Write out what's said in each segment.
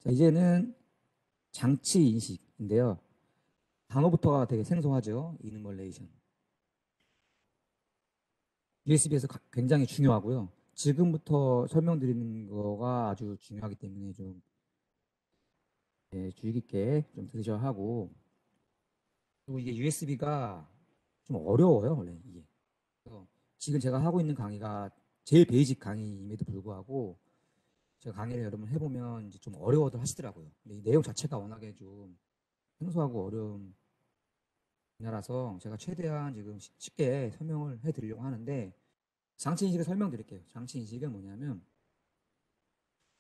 자, 이제는 장치 인식인데요. 단어부터가 되게 생소하죠. 이누멀레이션. USB에서 굉장히 중요하고요. 지금부터 설명드리는 거가 아주 중요하기 때문에 좀 주의 깊게 좀 들으셔야 하고, 그리고 이게 USB가 좀 어려워요, 원래 이게. 그래서 지금 제가 하고 있는 강의가 제일 베이직 강의임에도 불구하고 제가 강의를 여러분 해보면 이제 좀 어려워들 하시더라고요. 근데 이 내용 자체가 워낙에 좀 생소하고 어려운 분야라서 제가 최대한 지금 쉽게 설명을 해드리려고 하는데, 장치 인식을 설명드릴게요. 장치 인식은 뭐냐면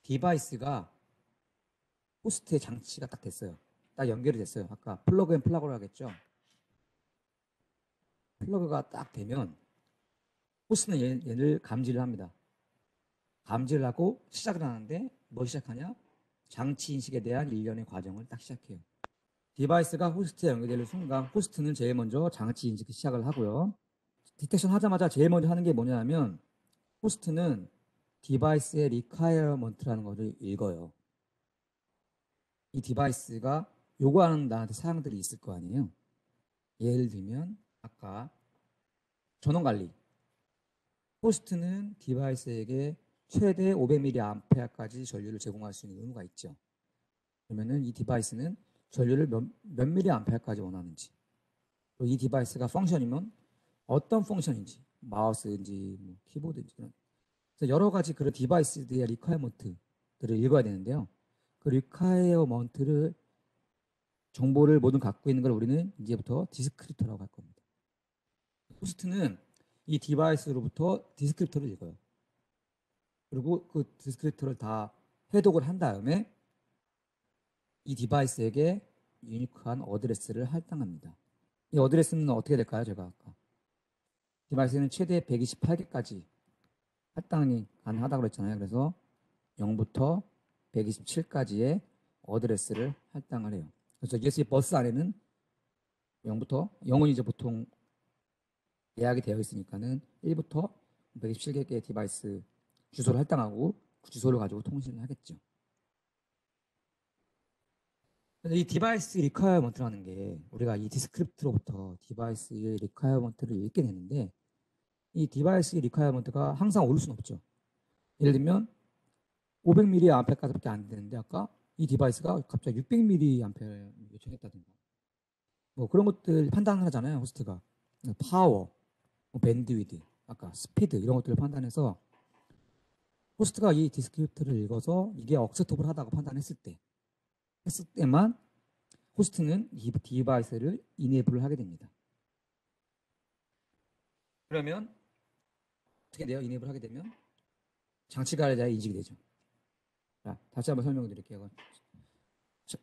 디바이스가 호스트의 장치가 딱 됐어요. 딱 연결이 됐어요. 아까 플러그 앤 플러그로 하겠죠. 플러그가 딱 되면 호스트는 얘를 감지를 합니다. 감지를 하고 시작을 하는데 뭐 시작하냐? 장치 인식에 대한 일련의 과정을 딱 시작해요. 디바이스가 호스트에 연결되는 순간 호스트는 제일 먼저 장치 인식 시작을 하고요. 디텍션 하자마자 제일 먼저 하는 게 뭐냐면 호스트는 디바이스의 requirement라는 것을 읽어요. 이 디바이스가 요구하는 나한테 사항들이 있을 거 아니에요. 예를 들면 아까 전원 관리. 호스트는 디바이스에게 최대 500mAh까지 전류를 제공할 수 있는 의무가 있죠. 그러면은 이 디바이스는 전류를 몇 mAh까지 원하는지, 또 이 디바이스가 펑션이면 어떤 펑션인지, 마우스인지 뭐 키보드인지, 그래서 여러 가지 그런 디바이스들의 리퀘어먼트들을 읽어야 되는데요. 그 리퀘어먼트를 정보를 모두 갖고 있는 걸 우리는 이제부터 디스크립터라고 할 겁니다. 호스트는 이 디바이스로부터 디스크립터를 읽어요. 그리고 그 디스크립터를 다 해독을 한 다음에 이 디바이스에게 유니크한 어드레스를 할당합니다. 이 어드레스는 어떻게 될까요? 제가 아까 디바이스는 최대 128개까지 할당이 가능하다고 그랬잖아요. 그래서 0부터 127까지의 어드레스를 할당을 해요. 그래서 USB 버스 안에는 0부터 0은 이제 보통 예약이 되어 있으니까는 1부터 127개의 디바이스 주소를 할당하고 그 주소를 가지고 통신을 하겠죠. 근데 이 디바이스 리퀘어먼트라는 게 우리가 이 디스크립트로부터 디바이스의 리퀘어먼트를 읽게 되는데 이 디바이스 리퀘어먼트가 항상 오를 수는 없죠. 예를 들면 500mAh까지밖에 안 되는데 아까 이 디바이스가 갑자기 600mAh 요청했다든가 뭐 그런 것들 판단을 하잖아요. 호스트가 파워, 뭐 밴드위드, 아까 스피드 이런 것들을 판단해서 호스트가 이 디스크립트를 읽어서 이게 억셉터블하다고 판단했을 때만 호스트는 이 디바이스를 이네이블을 하게 됩니다. 그러면 어떻게 돼요? 이네이블 하게 되면 장치 관리자의 인식이 되죠. 자, 다시 한번 설명드릴게요.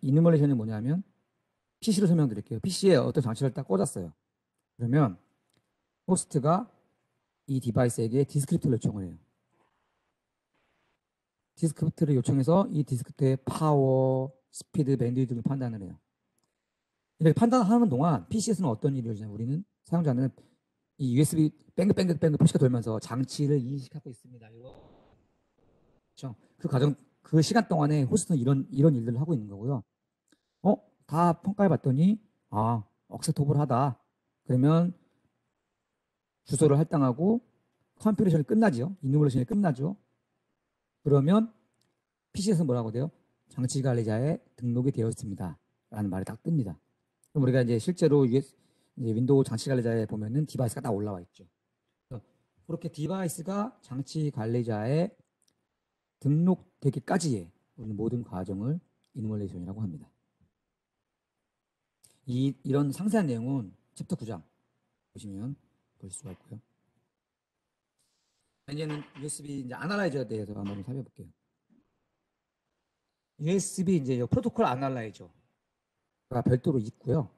이누멀레이션이 뭐냐면 PC로 설명드릴게요. PC에 어떤 장치를 딱 꽂았어요. 그러면 호스트가 이 디바이스에게 디스크립터를 요청을 해요. 디스크립터를 요청해서 이 디스크립터의 파워, 스피드, 밴드위드를 판단을 해요. 이렇게 판단하는 동안 PC에서는 어떤 일이 일어나냐? 우리는 사용자는 이 USB 뱅글뱅글 표시가 돌면서 장치를 인식하고 있습니다. 그렇죠? 그 과정, 그 시간 동안에 호스트는 이런 일들을 하고 있는 거고요. 다 평가해 봤더니 억셉터블하다. 그러면 주소를 할당하고 컴퓨레이션이 끝나죠. 이누멀레이션이 끝나죠. 그러면 PC에서 뭐라고 돼요? 장치 관리자에 등록이 되어 있습니다. 라는 말이 딱 뜹니다. 그럼 우리가 이제 실제로 이제 윈도우 장치 관리자에 보면은 디바이스가 딱 올라와 있죠. 그렇게 디바이스가 장치 관리자에 등록되기까지의 우리는 모든 과정을 이누멀레이션이라고 합니다. 이런 상세한 내용은 챕터 9장 보시면 볼 수가 있고요. 이제는 USB 이제 아날라이저에 대해서 한번 살펴볼게요. USB 이제 프로토콜 아날라이저가 별도로 있고요.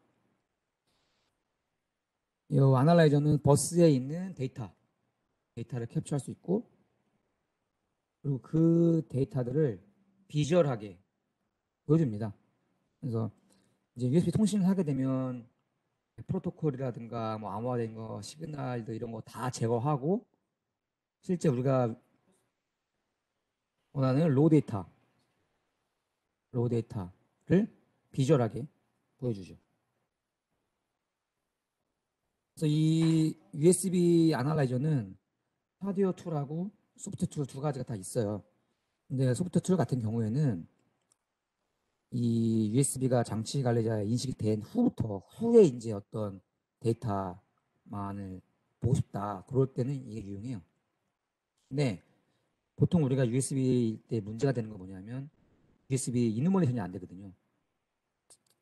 이 아날라이저는 버스에 있는 데이터를 캡처할 수 있고, 그리고 그 데이터들을 비주얼하게 보여줍니다. 그래서 이제 USB 통신을 하게 되면 프로토콜이라든가 뭐 암호화된 거, 시그널들 이런 거 다 제거하고 실제 우리가 원하는 로 데이터, 로우 데이터를 비주얼하게 보여주죠. 그래서 이 USB 아날라이저는 하드웨어 툴하고 소프트 툴 두 가지가 다 있어요. 근데 소프트 툴 같은 경우에는 이 USB가 장치 관리자에 인식이 된 후에 이제 어떤 데이터만을 보고 싶다. 그럴 때는 이게 유용해요. 근데 보통 우리가 USB 때 문제가 되는 거 뭐냐면 USB 이누머레이션이 안 되거든요.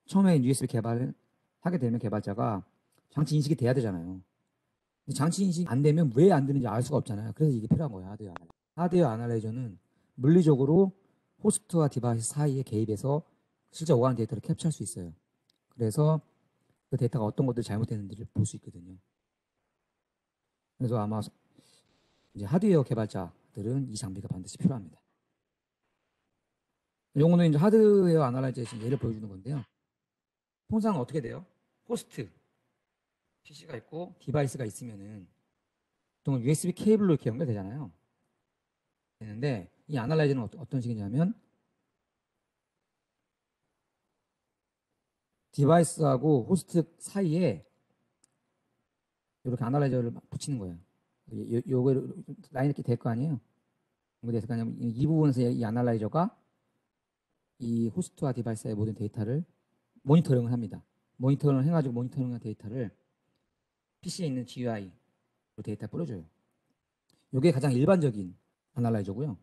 처음에 USB 개발을 하게 되면 개발자가 장치 인식이 돼야 되잖아요. 장치 인식이 안 되면 왜 안 되는지 알 수가 없잖아요. 그래서 이게 필요한 거예요. 하드웨어 아날라이저는 물리적으로 호스트와 디바이스 사이에 개입해서 실제 오가는 데이터를 캡처할 수 있어요. 그래서 그 데이터가 어떤 것들이 잘못됐는지를 볼 수 있거든요. 그래서 아마 이제 하드웨어 개발자들은 이 장비가 반드시 필요합니다. 요거는 이제 하드웨어 아날라이저의 예를 보여주는 건데요. 통상 어떻게 돼요? 호스트 PC가 있고 디바이스가 있으면은 보통 USB 케이블로 이렇게 연결되잖아요. 되는데 이 아날라이저는 어떤 식이냐면 디바이스하고 호스트 사이에 이렇게 아날라이저를 붙이는 거예요. 요거 라인 이렇게 될 거 아니에요. 그래서 그냥 이 부분에서 이 아날라이저가 이 호스트와 디바이스의 모든 데이터를 모니터링을 합니다. 모니터링을 해가지고 모니터링한 데이터를 PC에 있는 GUI 데이터 뿌려줘요. 이게 가장 일반적인 아날라이저고요.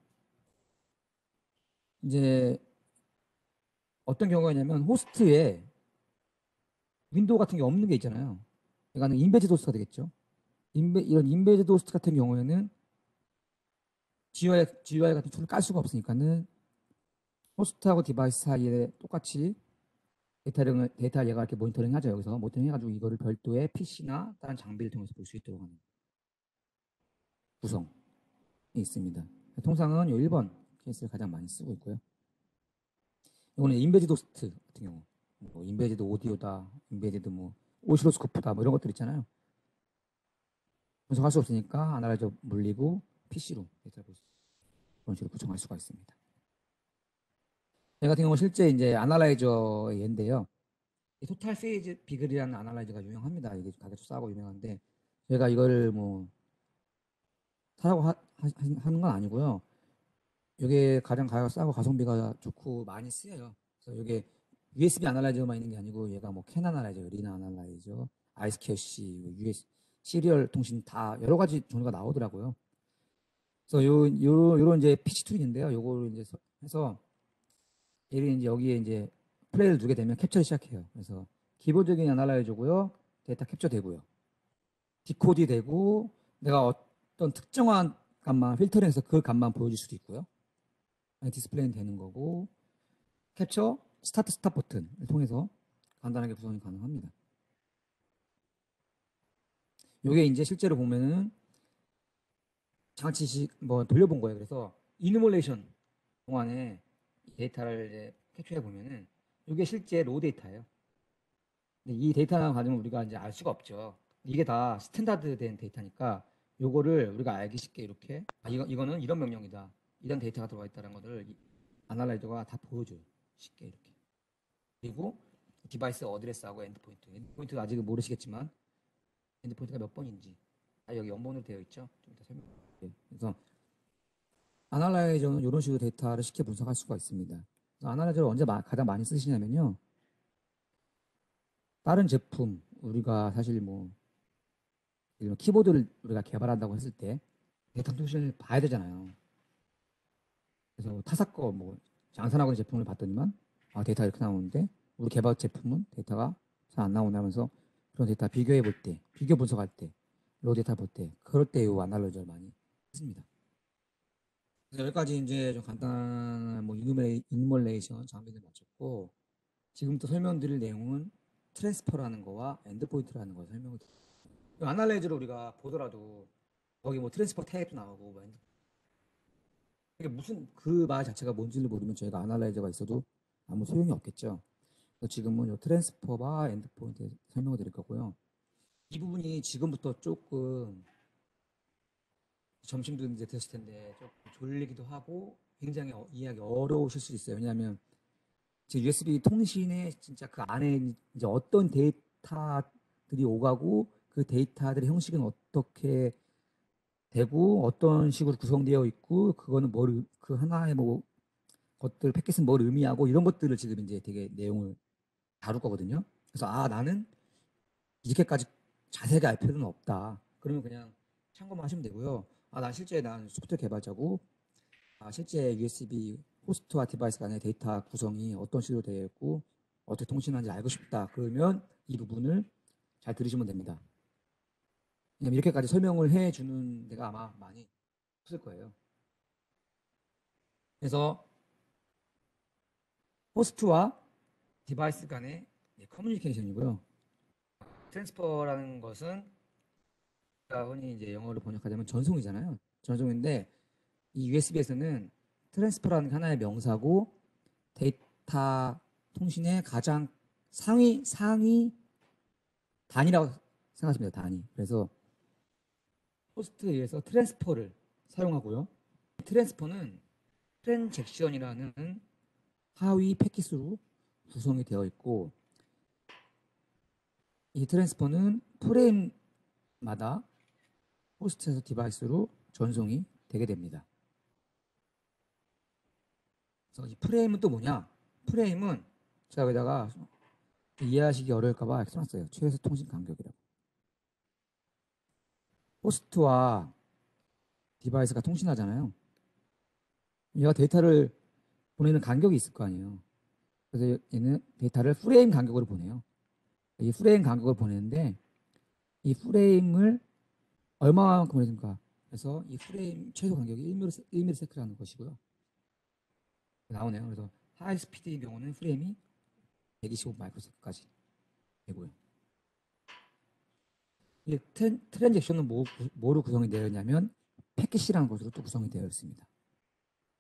이제 어떤 경우가 있냐면 호스트에 윈도우 같은 게 없는 게 있잖아요. 그러니까 인베디드 호스트가 되겠죠. 이런 인베디드 호스트 같은 경우에는 GUI 같은 툴을 깔 수가 없으니까는 호스트하고 디바이스 사이에 똑같이 데이터 얘가 이렇게 모니터링 하죠. 여기서 모니터링 해가지고 이거를 별도의 PC나 다른 장비를 통해서 볼 수 있도록 하는 구성이 있습니다. 통상은 이 1번 케이스를 가장 많이 쓰고 있고요. 이거는 인베디드 호스트 같은 경우, 뭐 인베디드 오디오다, 인베디드 뭐 오시로스코프다, 뭐 이런 것들 있잖아요. 분석할 수 없으니까 아날라이저 물리고 PC로 데이터를 볼 수, 그런 식으로 구성할 수가 있습니다. 이 같은 경우 실제 이제 아날라이저의 예인데요. 토탈 페이즈 비글이라는 아날라이저가 유명합니다. 이게 가격도 싸고 유명한데 제가 이걸 뭐 사라고 하는 건 아니고요. 이게 가장 가격 싸고 가성비가 좋고 많이 쓰여요. 그래서 이게 USB 아날라이저만 있는 게 아니고 얘가 뭐 캔 아날라이저, 리나 아날라이저, 아이스 캐시, US 시리얼 통신 다 여러 가지 종류가 나오더라고요. 그래서 요런 이제 피치 툴인데요. 요거를 이제 해서 얘를 이제 여기에 이제 플레이를 두게 되면 캡처를 시작해요. 그래서 기본적인 아날라이저고요. 데이터 캡처 되고요. 디코드 되고 내가 어떤 특정한 값만 필터링해서 그 값만 보여줄 수도 있고요. 디스플레이는 되는 거고 캡처 스타트 스탑 버튼을 통해서 간단하게 구성이 가능합니다. 이게 이제 실제로 보면은 장치식 뭐 돌려본 거예요. 그래서 이누멀레이션 동안에 데이터를 이제 캡처해 보면은 이게 실제 로 데이터예요. 근데 이 데이터만 가지고 우리가 이제 알 수가 없죠. 이게 다 스탠다드 된 데이터니까 요거를 우리가 알기 쉽게 이렇게 이거는 이런 명령이다. 이런 데이터가 들어가 있다는 것을 아날라이저가 다 보여줘요. 쉽게 이렇게. 그리고 디바이스 어드레스하고 엔드포인트. 엔드포인트가 아직은 모르시겠지만 엔드포인트가 몇 번인지 여기 연번으로 되어 있죠. 좀 이따 설명드릴게요. 그래서 아날라이저는 이런 식으로 데이터를 쉽게 분석할 수가 있습니다. 아날라이저를 언제 가장 많이 쓰시냐면요. 다른 제품 우리가 사실 뭐 키보드를 우리가 개발한다고 했을 때 데이터 통신을 봐야 되잖아요. 그래서 타사 거뭐 장산하고 있는 제품을 봤더니만 데이터가 이렇게 나오는데 우리 개발 제품은 데이터가 잘 안 나오나 하면서 그런 데이터 비교해 볼 때, 비교 분석할 때, 로 데이터 볼 때, 그럴 때 이 아날라이저를 많이 했습니다. 여기까지 이제 좀 간단한 뭐 이누멀레이션 장비를 마쳤고 지금부터 설명드릴 내용은 트랜스퍼라는 거와 엔드포인트라는 거 설명을 드릴게요. 아날라이저를 우리가 보더라도 거기 뭐 트랜스퍼 타입도 나오고 뭐 이게 무슨 그 말 자체가 뭔지를 모르면 저희가 아날라이저가 있어도 아무 소용이 없겠죠. 그래서 지금은 이 트랜스퍼와 엔드포인트 설명을 드릴 거고요. 이 부분이 지금부터 조금 점심도 이제 드실 텐데 조금 졸리기도 하고 굉장히 이해하기 어려우실 수 있어요. 왜냐하면 즉 USB 통신에 진짜 그 안에 이제 어떤 데이터들이 오가고 그 데이터들의 형식은 어떻게 되고 어떤 식으로 구성되어 있고 그거는 뭘 그 하나의 뭐 것들 패킷은 뭘 의미하고 이런 것들을 지금 이제 되게 내용을 다룰 거거든요. 그래서 나는 이렇게까지 자세하게 알 필요는 없다. 그러면 그냥 참고만 하시면 되고요. 난 실제 난 소프트웨어 개발자고 실제 USB 호스트와 디바이스 간의 데이터 구성이 어떤 식으로 되어 있고 어떻게 통신하는지 알고 싶다. 그러면 이 부분을 잘 들으시면 됩니다. 왜냐면 이렇게까지 설명을 해주는 데가 아마 많이 없을 거예요. 그래서 호스트와 디바이스 간의 커뮤니케이션이고요. 트랜스퍼라는 것은 흔히 이제 영어로 번역하자면 전송이잖아요. 전송인데 이 USB에서는 트랜스퍼라는 게 하나의 명사고 데이터 통신의 가장 상위 단위라고 생각하시면 돼요. 단위. 그래서 호스트에 의해서 트랜스퍼를 사용하고요. 트랜스퍼는 트랜잭션이라는 하위 패킷으로 구성이 되어 있고 이 트랜스퍼는 프레임마다 호스트에서 디바이스로 전송이 되게 됩니다. 그래서 이 프레임은 또 뭐냐? 프레임은 제가 여기다가 이해하시기 어려울까봐 이렇게 써놨어요. 최소 통신 간격이라고. 호스트와 디바이스가 통신하잖아요. 얘가 데이터를 보내는 간격이 있을 거 아니에요. 그래서 얘는 데이터를 프레임 간격으로 보내요. 이 프레임 간격을 보내는데 이 프레임을 얼마만큼 보내는가? 그래서 이 프레임 최소 간격이 1ms라는 것이고요. 나오네요. 그래서 하이 스피드의 경우는 프레임이 125 마이크로세컨드까지 되고요. 이 트랜잭션은 뭐로 구성이 되어 있냐면 패킷이라는 것으로 또 구성이 되어 있습니다.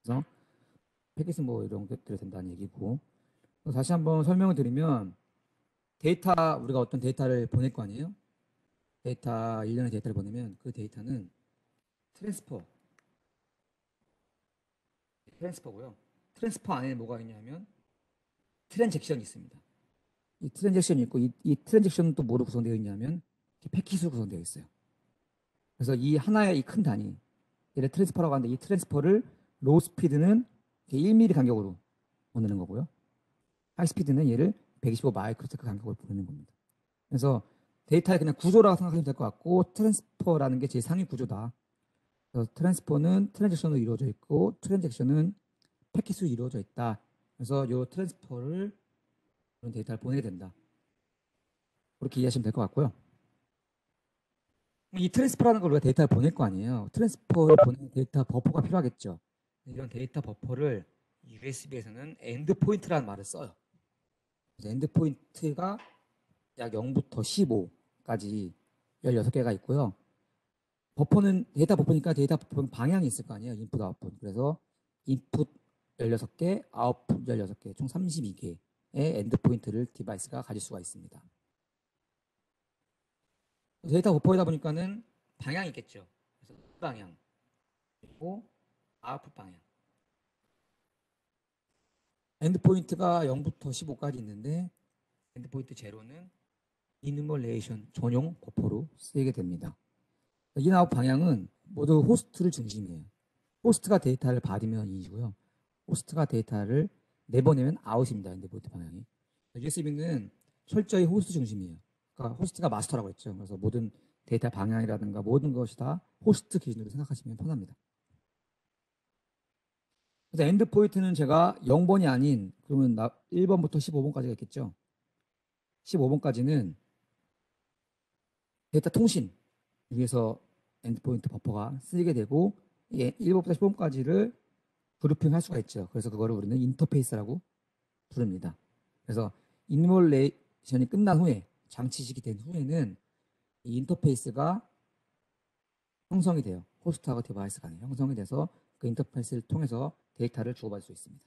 그래서 패킷은 뭐 이런 것들이 된다는 얘기고 다시 한번 설명을 드리면 데이터 우리가 어떤 데이터를 보낼 거 아니에요? 데이터 일련의 데이터를 보내면 그 데이터는 트랜스퍼고요. 트랜스퍼 안에 뭐가 있냐면 트랜잭션이 있습니다. 이 트랜잭션이 있고 이 트랜잭션은 또 뭐로 구성되어 있냐면 패킷으로 구성되어 있어요. 그래서 이 하나의 이 큰 단위 얘를 트랜스퍼라고 하는데 이 트랜스퍼를 로우 스피드는 1mm 간격으로 보내는 거고요. 하이 스피드는 얘를 125 마이크로세컨드 간격으로 보내는 겁니다. 그래서 데이터의 그냥 구조라고 생각하시면 될 것 같고 트랜스퍼라는 게 제일 상위 구조다. 그래서 트랜스퍼는 트랜잭션으로 이루어져 있고 트랜잭션은 패킷으로 이루어져 있다. 그래서 이 트랜스퍼를 그런 데이터를 보내게 된다. 그렇게 이해하시면 될 것 같고요. 이 트랜스퍼라는 걸 우리가 데이터를 보낼 거 아니에요. 트랜스퍼를 보내는 데이터 버퍼가 필요하겠죠. 이런 데이터 버퍼를 USB에서는 엔드포인트라는 말을 써요. 그래서 엔드포인트가 약 0부터 15까지 16개가 있고요. 버퍼는 데이터 버퍼니까 데이터 버퍼는 방향이 있을 거 아니에요. 인풋 아웃풋. 그래서 인풋 16개, 아웃풋 16개, 총 32개의 엔드포인트를 디바이스가 가질 수가 있습니다. 데이터 버퍼이다 보니까는 방향이 있겠죠. 그래서 방향 그리고 아웃풋 방향. 엔드포인트가 0부터 15까지 있는데 엔드포인트 제로는 이누멀레이션 전용 버퍼로 쓰이게 됩니다. 인아웃 방향은 모두 호스트를 중심이에요. 호스트가 데이터를 받으면 인이고요. 호스트가 데이터를 내보내면 아웃입니다. 엔드포인트 방향이. USB는 철저히 호스트 중심이에요. 그러니까 호스트가 마스터라고 했죠. 그래서 모든 데이터 방향이라든가 모든 것이 다 호스트 기준으로 생각하시면 편합니다. 그래서 엔드포인트는 제가 0번이 아닌 그러면 1번부터 15번까지가 있겠죠. 15번까지는 데이터 통신 위해서 엔드포인트 버퍼가 쓰이게 되고 1번부터 10번까지를 그룹핑할 수가 있죠. 그래서 그거를 우리는 인터페이스라고 부릅니다. 그래서 인몰레이션이 끝난 후에 장치식이 된 후에는 이 인터페이스가 형성이 돼요. 호스트하고 디바이스 간에 형성이 돼서 그 인터페이스를 통해서 데이터를 주고받을 수 있습니다.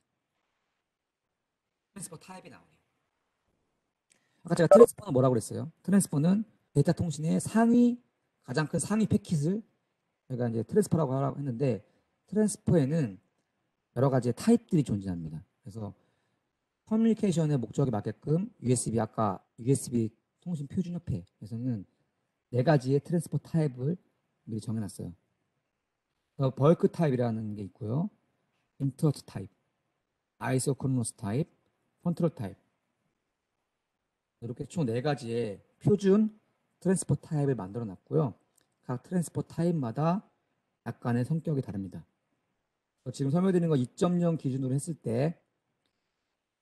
트랜스퍼 타입이 나오네요. 아까 제가 트랜스퍼는 뭐라고 그랬어요? 트랜스퍼는 데이터 통신의 가장 큰 상위 패킷을 제가 이제 트랜스퍼라고 하라고 했는데 트랜스퍼에는 여러 가지의 타입들이 존재합니다. 그래서 커뮤니케이션의 목적에 맞게끔 USB 아까 USB 통신 표준 협회에서는 네 가지의 트랜스퍼 타입을 미리 정해놨어요. 벌크 타입이라는 게 있고요. 인터트 타입, 아이소크로너스 타입, 컨트롤 타입. 이렇게 총 네 가지의 표준 트랜스퍼 타입을 만들어 놨고요. 각 트랜스퍼 타입마다 약간의 성격이 다릅니다. 지금 설명드린 거 2.0 기준으로 했을 때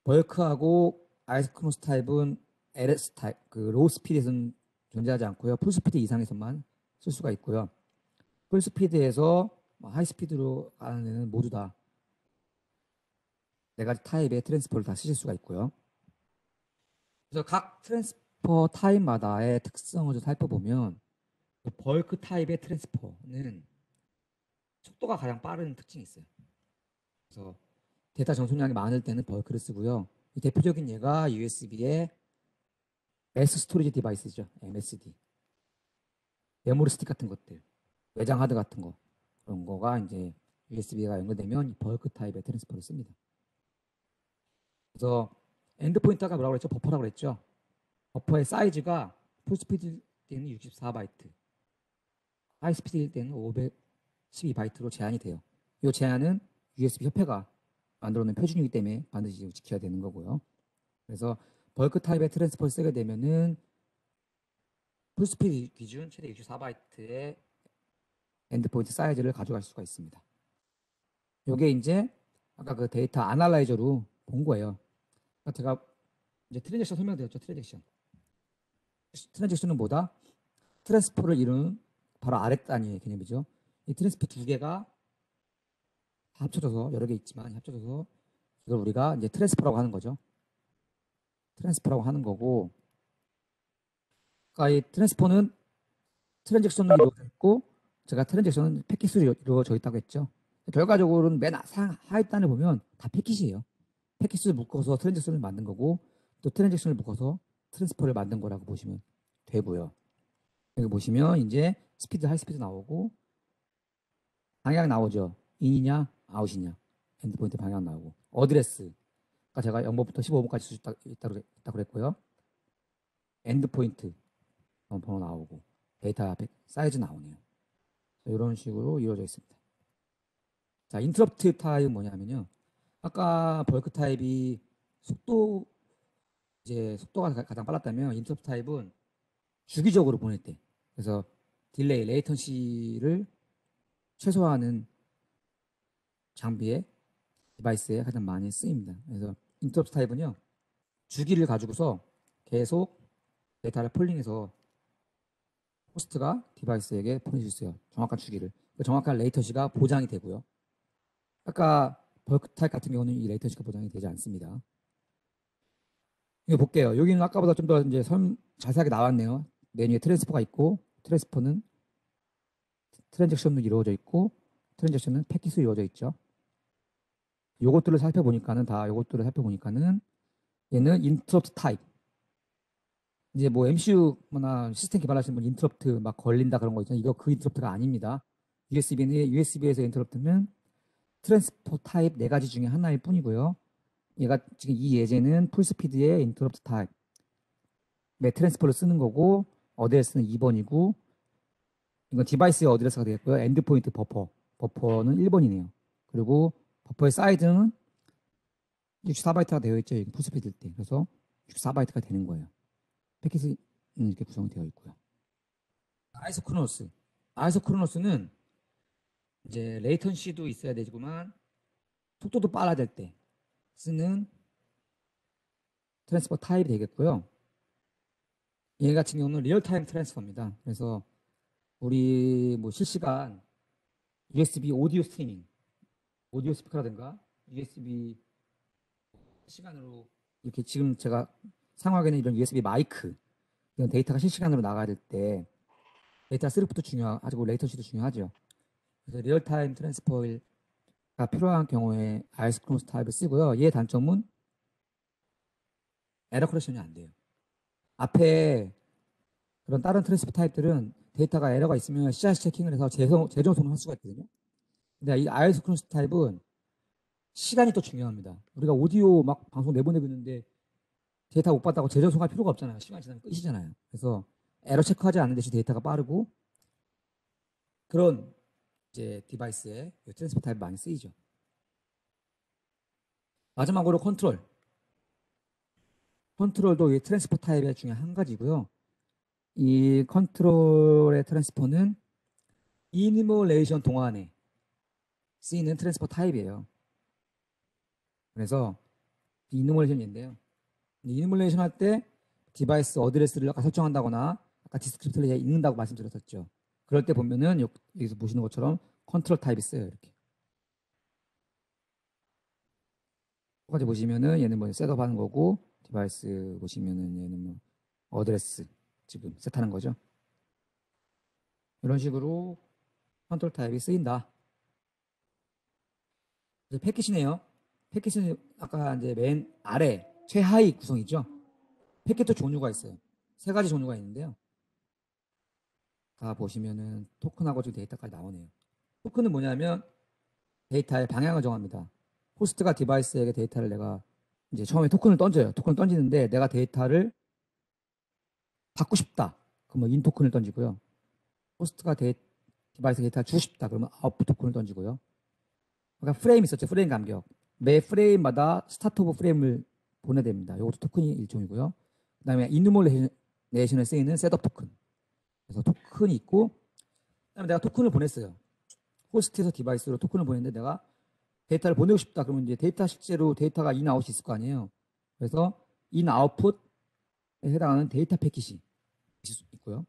벌크하고 아이소크로너스 타입은 LS 타입, 그 로우 스피드에서는 존재하지 않고요. 풀 스피드 이상에서만 쓸 수가 있고요. 풀 스피드에서 하이 스피드로 가는 데는 모두 다 네 가지 타입의 트랜스퍼를 다 쓰실 수가 있고요. 그래서 각 트랜스퍼 타입마다의 특성을 좀 살펴보면 벌크 타입의 트랜스퍼는 속도가 가장 빠른 특징이 있어요. 그래서 데이터 전송량이 많을 때는 벌크를 쓰고요. 이 대표적인 예가 USB의 매스 스토리지 디바이스죠. MSD. 메모리 스틱 같은 것들, 외장 하드 같은 거, 그런 거가 이제 USB가 연결되면 이 벌크 타입의 트랜스퍼를 씁니다. 그래서 엔드포인트 아까 뭐라고 그랬죠? 버퍼라고 그랬죠? 버퍼의 사이즈가 풀스피드 때는 64바이트, 하이스피드일 때는 512바이트로 제한이 돼요. 이 제한은 USB 협회가 만들어놓은 표준이기 때문에 반드시 지켜야 되는 거고요. 그래서 벌크 타입의 트랜스퍼를 쓰게 되면은 풀스피드 기준 최대 64바이트의 엔드포인트 사이즈를 가져갈 수가 있습니다. 이게 이제 아까 그 데이터 아날라이저로 본 거예요. 그러니까 제가 이제 트랜잭션 설명드렸죠. 트랜잭션은 뭐다? 트랜스퍼를 이루는 바로 아랫단위의 개념이죠. 이 트랜스퍼 두 개가 합쳐져서 여러 개 있지만 합쳐져서 이걸 우리가 이제 트랜스퍼라고 하는 거죠. 트랜스퍼라고 하는 거고, 그러니까 이 트랜스퍼는 트랜잭션으로 이루어져 있고, 제가 트랜잭션은 패킷으로 이루어져 있다고 했죠. 결과적으로는 맨 하윗단을 보면 다 패킷이에요. 패킷을 묶어서 트랜잭션을 만든 거고, 또 트랜잭션을 묶어서 트랜스퍼를 만든 거라고 보시면 되고요. 여기 보시면 이제 스피드, 하이스피드 나오고, 방향 나오죠. 인이냐, 아웃이냐. 엔드포인트 방향 나오고, 어드레스. 아까 제가 0번부터 15번까지 쓸 수 있다고 그랬고요. 엔드포인트 번호 나오고, 데이터 사이즈 나오네요. 이런 식으로 이루어져 있습니다. 자, 인터럽트 타입은 뭐냐면요. 아까 벌크 타입이 속도가 가장 빨랐다면 인터럽트 타입은 주기적으로 보낼 때. 그래서 딜레이, 레이턴시를 최소화하는 장비에 디바이스에 가장 많이 쓰입니다. 그래서 인터럽트 타입은요. 주기를 가지고서 계속 데이터를 폴링해서 호스트가 디바이스에게 보내줄 수 있어요. 정확한 주기를. 정확한 레이턴시가 보장이 되고요. 아까 벌크 타입 같은 경우는 이 레이턴시가 보장이 되지 않습니다. 이거 볼게요. 여기는 아까보다 좀 더 이제 자세하게 나왔네요. 메뉴에 트랜스퍼가 있고, 트랜스퍼는 트랜잭션으로 이루어져 있고, 트랜잭션은 패킷으로 이루어져 있죠. 요것들을 살펴보니까는 얘는 인터럽트 타입. 이제 뭐 MCU나 시스템 개발하시는 분 인터럽트 막 걸린다 그런 거 있잖아요. 이거 그 인터럽트가 아닙니다. USB에서 인터럽트는 트랜스퍼 타입 네 가지 중에 하나일 뿐이고요. 얘가 지금 이 예제는 풀스피드의 인터럽트 타입. 트랜스퍼를 쓰는 거고, 어드레스는 2번이고, 이건 디바이스의 어드레스가 되겠고요. 엔드포인트 버퍼는 1번이네요. 그리고 버퍼의 사이즈는 64바이트가 되어 있죠. 풀스피드일 때. 그래서 64바이트가 되는 거예요. 패킷은 이렇게 구성이 되어 있고요. 아이소크로노스는 이제 레이턴시도 있어야 되지만 속도도 빨라야 될 때 쓰는 트랜스퍼 타입이 되겠고요. 얘 같은 경우는 리얼타임 트랜스퍼입니다. 그래서 우리 뭐 실시간 USB 오디오 스트리밍, 오디오 스피커라든가 USB 실시간으로 이렇게 지금 제가 사용하게 이런 USB 마이크 이런 데이터가 실시간으로 나가야 될 때 데이터 스루프도 중요하고 레이턴시도 중요하죠. 그래서 리얼타임 트랜스퍼가 필요한 경우에 아이소크로노스 타입을 쓰고요. 얘의 단점은 에러 커렉션이 안 돼요. 앞에 그런 다른 트랜스퍼 타입들은 데이터가 에러가 있으면 CRC 체킹을 해서 재정송을 할 수가 있거든요. 근데 이 아이소크로노스 타입은 시간이 또 중요합니다. 우리가 오디오 막 방송 내보내고 있는데 데이터 못 받다고 재전송할 필요가 없잖아요. 시간 지나면 끝이잖아요. 그래서 에러 체크하지 않는 대신 데이터가 빠르고 그런 이제 디바이스에 트랜스퍼 타입이 많이 쓰이죠. 마지막으로 컨트롤도 이 트랜스퍼 타입의 중에 한 가지고요. 이 컨트롤의 트랜스퍼는 이니멀레이션 동안에 쓰이는 트랜스퍼 타입이에요. 그래서 이니멀레이션인데요. 이니멀레이션 할 때 디바이스 어드레스를 아까 설정한다거나 아까 디스크립터를 읽는다고 말씀드렸었죠. 그럴 때 보면은 여기서 보시는 것처럼 컨트롤 타입이 있어요. 이렇게. 똑같이 보시면은 얘는 뭐 셋업 하는 거고 디바이스 보시면은 얘는 뭐 어드레스 지금 셋하는 거죠. 이런 식으로 컨트롤 타입이 쓰인다. 패킷이네요. 패킷은 아까 이제 맨 아래 최하위 구성이죠. 패킷도 종류가 있어요. 세 가지 종류가 있는데요. 다 보시면은 토큰하고 지금 데이터까지 나오네요. 토큰은 뭐냐면 데이터의 방향을 정합니다. 호스트가 디바이스에게 데이터를 내가 이제 처음에 토큰을 던져요. 토큰을 던지는데 내가 데이터를 받고 싶다. 그러면 인 토큰을 던지고요. 호스트가 디바이스 데이터를 주고 싶다. 그러면 아웃풋 토큰을 던지고요. 그러니까 프레임 있었죠. 프레임 간격. 매 프레임마다 스타트 오브 프레임을 보내됩니다. 이것도 토큰이 일종이고요. 그 다음에 이누멀레이션에 쓰이는 셋업 토큰. 그래서 토큰이 있고 그다음에 내가 토큰을 보냈어요. 호스트에서 디바이스로 토큰을 보냈는데 내가 데이터를 보내고 싶다. 그러면 이제 데이터 실제로 데이터가 인아웃이 있을 거 아니에요. 그래서 인아웃풋에 해당하는 데이터 패킷이 있고요.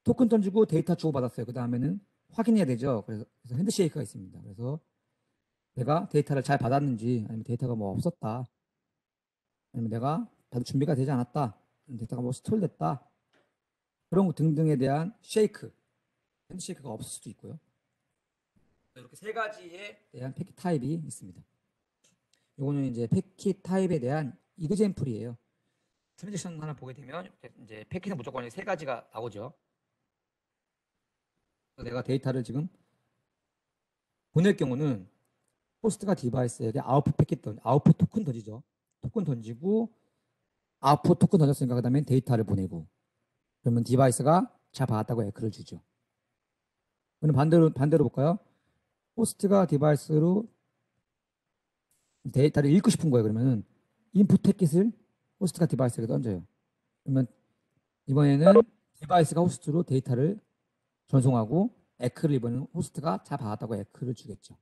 토큰 던지고 데이터 주고받았어요. 그 다음에는 확인해야 되죠. 그래서 핸드쉐이크가 있습니다. 그래서 내가 데이터를 잘 받았는지 아니면 데이터가 뭐 없었다. 아니면 내가 다들 준비가 되지 않았다. 데이터가 뭐 스톨됐다. 그런 거 등등에 대한 핸드쉐이크가 없을 수도 있고요. 이렇게 세 가지에 대한 패킷 타입이 있습니다. 이거는 이제 패킷 타입에 대한 이그젠플이에요. 트랜지션 하나 보게 되면 이제 패킷은 무조건 세 가지가 나오죠. 내가 데이터를 지금 보낼 경우는 호스트가 디바이스에게 아웃풋 토큰 던지죠. 토큰 던지고 아웃풋 토큰 던졌으니까 그다음에 데이터를 보내고 그러면 디바이스가 잘 받았다고 에크를 주죠. 그럼 반대로 볼까요? 호스트가 디바이스로 데이터를 읽고 싶은 거예요. 그러면 인풋 패킷을 호스트가 디바이스에게 던져요. 그러면 이번에는 디바이스가 호스트로 데이터를 전송하고 에크를 이번에는 호스트가 잘 받았다고 에크를 주겠죠.